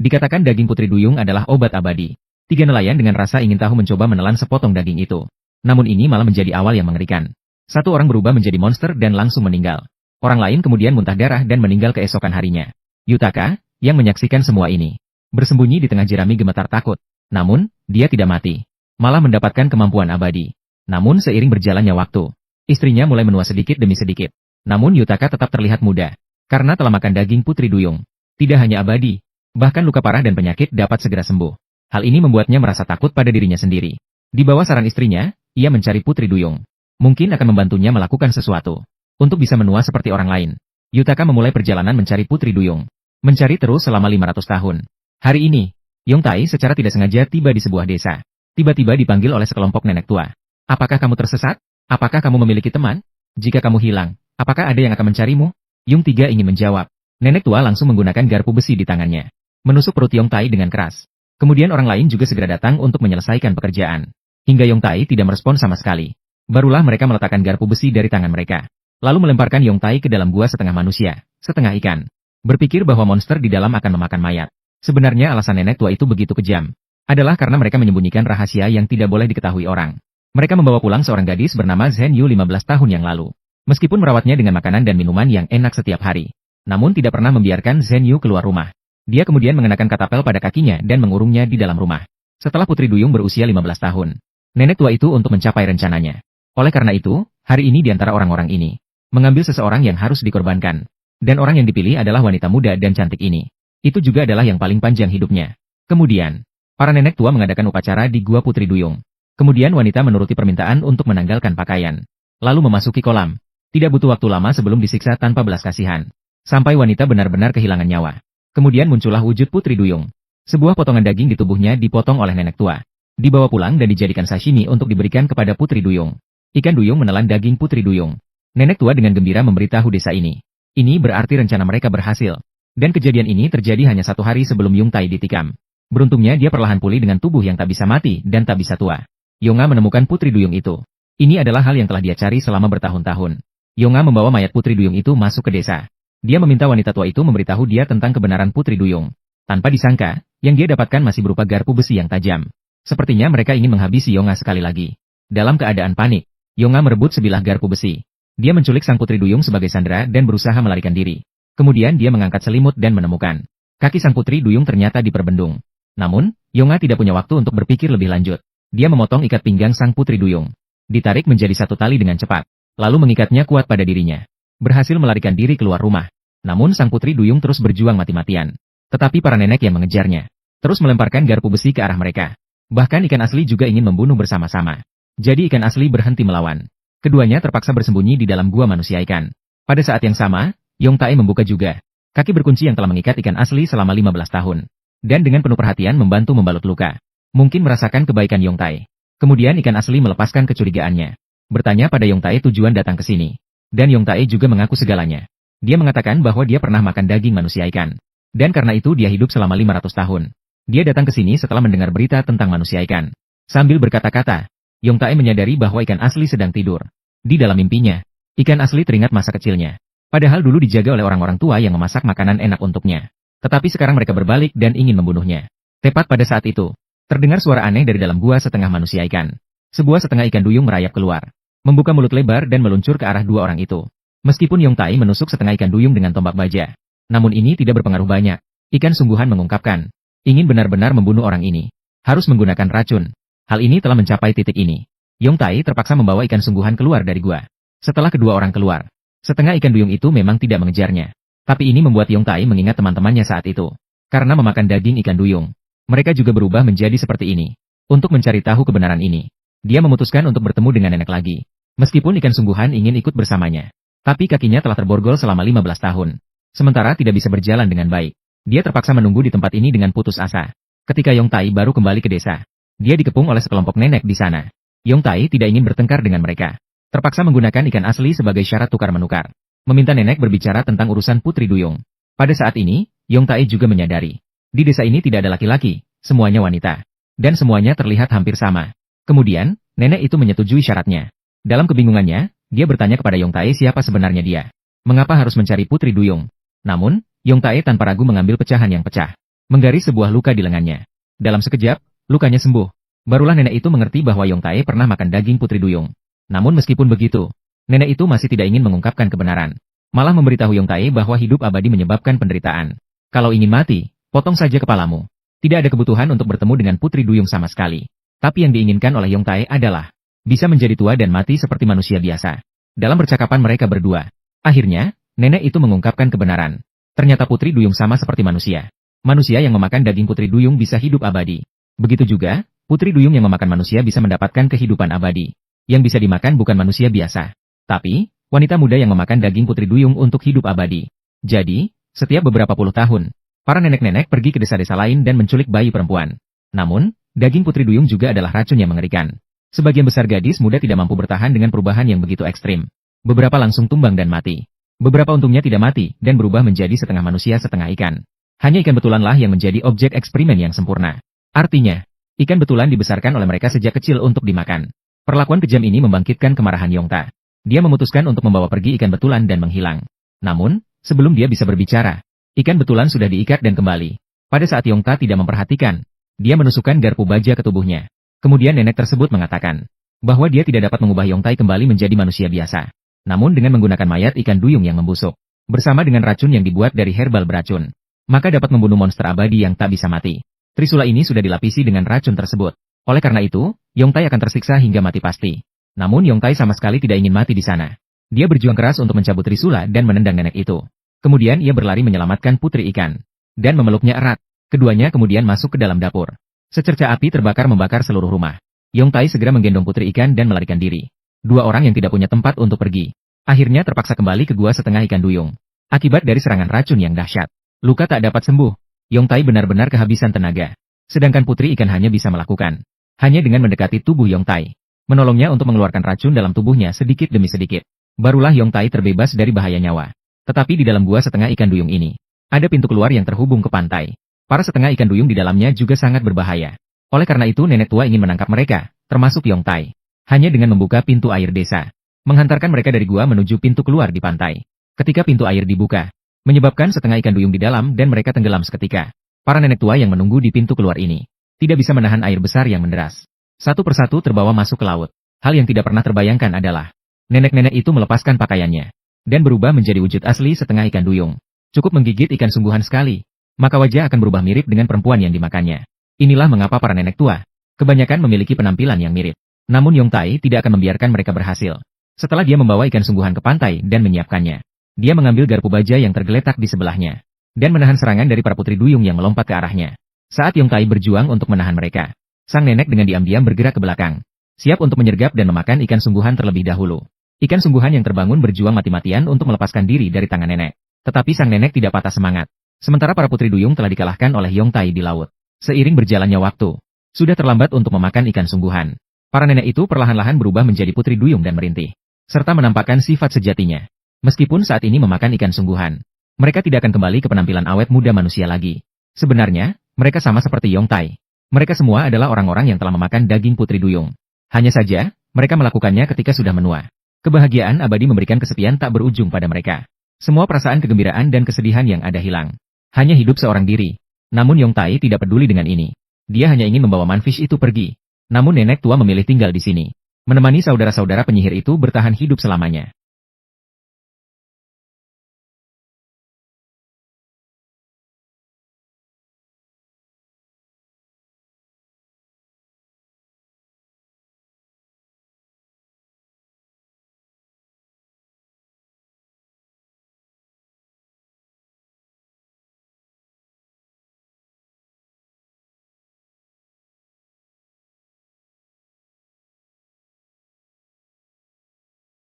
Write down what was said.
Dikatakan daging putri duyung adalah obat abadi. Tiga nelayan dengan rasa ingin tahu mencoba menelan sepotong daging itu. Namun ini malah menjadi awal yang mengerikan. Satu orang berubah menjadi monster dan langsung meninggal. Orang lain kemudian muntah darah dan meninggal keesokan harinya. Yutaka, yang menyaksikan semua ini, bersembunyi di tengah jerami gemetar takut. Namun, dia tidak mati. Malah mendapatkan kemampuan abadi. Namun seiring berjalannya waktu, istrinya mulai menua sedikit demi sedikit. Namun Yutaka tetap terlihat muda. Karena telah makan daging putri duyung. Tidak hanya abadi, bahkan luka parah dan penyakit dapat segera sembuh. Hal ini membuatnya merasa takut pada dirinya sendiri. Di bawah saran istrinya, ia mencari putri duyung. Mungkin akan membantunya melakukan sesuatu. Untuk bisa menua seperti orang lain. Yutaka memulai perjalanan mencari putri duyung. Mencari terus selama 500 tahun. Hari ini, Yongtai secara tidak sengaja tiba di sebuah desa. Tiba-tiba dipanggil oleh sekelompok nenek tua. Apakah kamu tersesat? Apakah kamu memiliki teman? Jika kamu hilang, apakah ada yang akan mencarimu? Yung Tiga ingin menjawab. Nenek tua langsung menggunakan garpu besi di tangannya. Menusuk perut Yongtai dengan keras. Kemudian orang lain juga segera datang untuk menyelesaikan pekerjaan. Hingga Yongtai tidak merespon sama sekali. Barulah mereka meletakkan garpu besi dari tangan mereka. Lalu melemparkan Yongtai ke dalam gua setengah manusia, setengah ikan. Berpikir bahwa monster di dalam akan memakan mayat. Sebenarnya alasan nenek tua itu begitu kejam. Adalah karena mereka menyembunyikan rahasia yang tidak boleh diketahui orang. Mereka membawa pulang seorang gadis bernama Zhen Yu 15 tahun yang lalu. Meskipun merawatnya dengan makanan dan minuman yang enak setiap hari. Namun tidak pernah membiarkan Zhen Yu keluar rumah. Dia kemudian mengenakan katapel pada kakinya dan mengurungnya di dalam rumah. Setelah putri duyung berusia 15 tahun. Nenek tua itu untuk mencapai rencananya. Oleh karena itu, hari ini di antara orang-orang ini, mengambil seseorang yang harus dikorbankan. Dan orang yang dipilih adalah wanita muda dan cantik ini. Itu juga adalah yang paling panjang hidupnya. Kemudian, para nenek tua mengadakan upacara di gua putri duyung. Kemudian wanita menuruti permintaan untuk menanggalkan pakaian. Lalu memasuki kolam. Tidak butuh waktu lama sebelum disiksa tanpa belas kasihan. Sampai wanita benar-benar kehilangan nyawa. Kemudian muncullah wujud putri duyung. Sebuah potongan daging di tubuhnya dipotong oleh nenek tua. Dibawa pulang dan dijadikan sashimi untuk diberikan kepada putri duyung. Ikan duyung menelan daging putri duyung. Nenek tua dengan gembira memberitahu desa ini. Ini berarti rencana mereka berhasil. Dan kejadian ini terjadi hanya 1 hari sebelum Yongtai ditikam. Beruntungnya dia perlahan pulih dengan tubuh yang tak bisa mati dan tak bisa tua. Yonga menemukan putri duyung itu. Ini adalah hal yang telah dia cari selama bertahun-tahun. Yonga membawa mayat putri duyung itu masuk ke desa. Dia meminta wanita tua itu memberitahu dia tentang kebenaran putri duyung. Tanpa disangka, yang dia dapatkan masih berupa garpu besi yang tajam. Sepertinya mereka ingin menghabisi Yonga sekali lagi. Dalam keadaan panik, Yonga merebut sebilah garpu besi. Dia menculik sang putri duyung sebagai sandera dan berusaha melarikan diri. Kemudian dia mengangkat selimut dan menemukan. Kaki sang putri duyung ternyata diperbendung. Namun, Yonga tidak punya waktu untuk berpikir lebih lanjut. Dia memotong ikat pinggang sang putri duyung. Ditarik menjadi satu tali dengan cepat. Lalu mengikatnya kuat pada dirinya. Berhasil melarikan diri keluar rumah. Namun sang putri duyung terus berjuang mati-matian. Tetapi para nenek yang mengejarnya terus melemparkan garpu besi ke arah mereka. Bahkan ikan asli juga ingin membunuh bersama-sama. Jadi ikan asli berhenti melawan. Keduanya terpaksa bersembunyi di dalam gua manusia ikan. Pada saat yang sama, Yongtai membuka juga kaki berkunci yang telah mengikat ikan asli selama 15 tahun. Dan dengan penuh perhatian membantu membalut luka. Mungkin merasakan kebaikan Yongtai. Kemudian ikan asli melepaskan kecurigaannya. Bertanya pada Yongtai tujuan datang ke sini. Dan Yongtai juga mengaku segalanya. Dia mengatakan bahwa dia pernah makan daging manusia ikan. Dan karena itu dia hidup selama 500 tahun. Dia datang ke sini setelah mendengar berita tentang manusia ikan. Sambil berkata-kata, Yongtai menyadari bahwa ikan asli sedang tidur. Di dalam mimpinya, ikan asli teringat masa kecilnya. Padahal dulu dijaga oleh orang-orang tua yang memasak makanan enak untuknya. Tetapi sekarang mereka berbalik dan ingin membunuhnya. Tepat pada saat itu, terdengar suara aneh dari dalam gua setengah manusia ikan. Sebuah setengah ikan duyung merayap keluar. Membuka mulut lebar dan meluncur ke arah dua orang itu. Meskipun Yongtai menusuk setengah ikan duyung dengan tombak baja. Namun ini tidak berpengaruh banyak. Ikan sungguhan mengungkapkan. Ingin benar-benar membunuh orang ini. Harus menggunakan racun. Hal ini telah mencapai titik ini. Yongtai terpaksa membawa ikan sungguhan keluar dari gua. Setelah kedua orang keluar, setengah ikan duyung itu memang tidak mengejarnya. Tapi ini membuat Yongtai mengingat teman-temannya saat itu. Karena memakan daging ikan duyung, mereka juga berubah menjadi seperti ini. Untuk mencari tahu kebenaran ini, dia memutuskan untuk bertemu dengan nenek lagi. Meskipun ikan sungguhan ingin ikut bersamanya. Tapi kakinya telah terborgol selama 15 tahun. Sementara tidak bisa berjalan dengan baik. Dia terpaksa menunggu di tempat ini dengan putus asa. Ketika Yongtai baru kembali ke desa, dia dikepung oleh sekelompok nenek di sana. Yongtai tidak ingin bertengkar dengan mereka. Terpaksa menggunakan ikan asli sebagai syarat tukar-menukar. Meminta nenek berbicara tentang urusan putri duyung. Pada saat ini, Yongtai juga menyadari. Di desa ini tidak ada laki-laki, semuanya wanita. Dan semuanya terlihat hampir sama. Kemudian, nenek itu menyetujui syaratnya. Dalam kebingungannya, dia bertanya kepada Yongtai siapa sebenarnya dia. Mengapa harus mencari putri duyung? Namun, Yongtai tanpa ragu mengambil pecahan yang pecah. menggaris sebuah luka di lengannya. Dalam sekejap, lukanya sembuh. Barulah nenek itu mengerti bahwa Yong Tai pernah makan daging Putri Duyung. Namun meskipun begitu, nenek itu masih tidak ingin mengungkapkan kebenaran. Malah memberitahu Yong Tai bahwa hidup abadi menyebabkan penderitaan. Kalau ingin mati, potong saja kepalamu. Tidak ada kebutuhan untuk bertemu dengan Putri Duyung sama sekali. Tapi yang diinginkan oleh Yong Tai adalah bisa menjadi tua dan mati seperti manusia biasa. Dalam percakapan mereka berdua, akhirnya, nenek itu mengungkapkan kebenaran. Ternyata Putri Duyung sama seperti manusia. Manusia yang memakan daging Putri Duyung bisa hidup abadi. Begitu juga, Putri Duyung yang memakan manusia bisa mendapatkan kehidupan abadi. Yang bisa dimakan bukan manusia biasa, tapi wanita muda yang memakan daging Putri Duyung untuk hidup abadi. Jadi, setiap beberapa puluh tahun, para nenek-nenek pergi ke desa-desa lain dan menculik bayi perempuan. Namun, daging Putri Duyung juga adalah racun yang mengerikan. Sebagian besar gadis muda tidak mampu bertahan dengan perubahan yang begitu ekstrim. Beberapa langsung tumbang dan mati. Beberapa untungnya tidak mati dan berubah menjadi setengah manusia setengah ikan. Hanya ikan betulanlah yang menjadi objek eksperimen yang sempurna. Artinya, ikan betulan dibesarkan oleh mereka sejak kecil untuk dimakan. Perlakuan kejam ini membangkitkan kemarahan Yongta. Dia memutuskan untuk membawa pergi ikan betulan dan menghilang. Namun, sebelum dia bisa berbicara, ikan betulan sudah diikat dan kembali. Pada saat Yongta tidak memperhatikan, dia menusukkan garpu baja ke tubuhnya. Kemudian nenek tersebut mengatakan bahwa dia tidak dapat mengubah Yongtai kembali menjadi manusia biasa. Namun dengan menggunakan mayat ikan duyung yang membusuk, bersama dengan racun yang dibuat dari herbal beracun, maka dapat membunuh monster abadi yang tak bisa mati. Trisula ini sudah dilapisi dengan racun tersebut. Oleh karena itu, Yongtai akan tersiksa hingga mati pasti. Namun Yongtai sama sekali tidak ingin mati di sana. Dia berjuang keras untuk mencabut Trisula dan menendang nenek itu. Kemudian ia berlari menyelamatkan putri ikan dan memeluknya erat. Keduanya kemudian masuk ke dalam dapur. Secerca api terbakar membakar seluruh rumah. Yongtai segera menggendong putri ikan dan melarikan diri. Dua orang yang tidak punya tempat untuk pergi, akhirnya terpaksa kembali ke gua setengah ikan duyung. Akibat dari serangan racun yang dahsyat, luka tak dapat sembuh. Yongtai benar-benar kehabisan tenaga. Sedangkan putri ikan hanya bisa melakukan hanya dengan mendekati tubuh Yongtai, menolongnya untuk mengeluarkan racun dalam tubuhnya sedikit demi sedikit. Barulah Yongtai terbebas dari bahaya nyawa. Tetapi di dalam gua setengah ikan duyung ini, ada pintu keluar yang terhubung ke pantai. Para setengah ikan duyung di dalamnya juga sangat berbahaya. Oleh karena itu nenek tua ingin menangkap mereka, termasuk Yongtai. Hanya dengan membuka pintu air desa, menghantarkan mereka dari gua menuju pintu keluar di pantai. Ketika pintu air dibuka, menyebabkan setengah ikan duyung di dalam dan mereka tenggelam seketika. Para nenek tua yang menunggu di pintu keluar ini, tidak bisa menahan air besar yang menderas. Satu persatu terbawa masuk ke laut. Hal yang tidak pernah terbayangkan adalah, nenek-nenek itu melepaskan pakaiannya, dan berubah menjadi wujud asli setengah ikan duyung. Cukup menggigit ikan sungguhan sekali, maka wajah akan berubah mirip dengan perempuan yang dimakannya. Inilah mengapa para nenek tua kebanyakan memiliki penampilan yang mirip. Namun Yongtai tidak akan membiarkan mereka berhasil. Setelah dia membawa ikan sungguhan ke pantai dan menyiapkannya, dia mengambil garpu baja yang tergeletak di sebelahnya, dan menahan serangan dari para putri duyung yang melompat ke arahnya. Saat Yongtai berjuang untuk menahan mereka, sang nenek dengan diam-diam bergerak ke belakang, siap untuk menyergap dan memakan ikan sungguhan terlebih dahulu. Ikan sungguhan yang terbangun berjuang mati-matian untuk melepaskan diri dari tangan nenek. Tetapi sang nenek tidak patah semangat. Sementara para putri duyung telah dikalahkan oleh Yongtai di laut. Seiring berjalannya waktu, sudah terlambat untuk memakan ikan sungguhan. Para nenek itu perlahan-lahan berubah menjadi putri duyung dan merintih, serta menampakkan sifat sejatinya. Meskipun saat ini memakan ikan sungguhan, mereka tidak akan kembali ke penampilan awet muda manusia lagi. Sebenarnya, mereka sama seperti Yongtai. Mereka semua adalah orang-orang yang telah memakan daging putri duyung. Hanya saja, mereka melakukannya ketika sudah menua. Kebahagiaan abadi memberikan kesepian tak berujung pada mereka. Semua perasaan kegembiraan dan kesedihan yang ada hilang. Hanya hidup seorang diri. Namun Yongtai tidak peduli dengan ini. Dia hanya ingin membawa Manfish itu pergi. Namun nenek tua memilih tinggal di sini, menemani saudara-saudara penyihir itu bertahan hidup selamanya.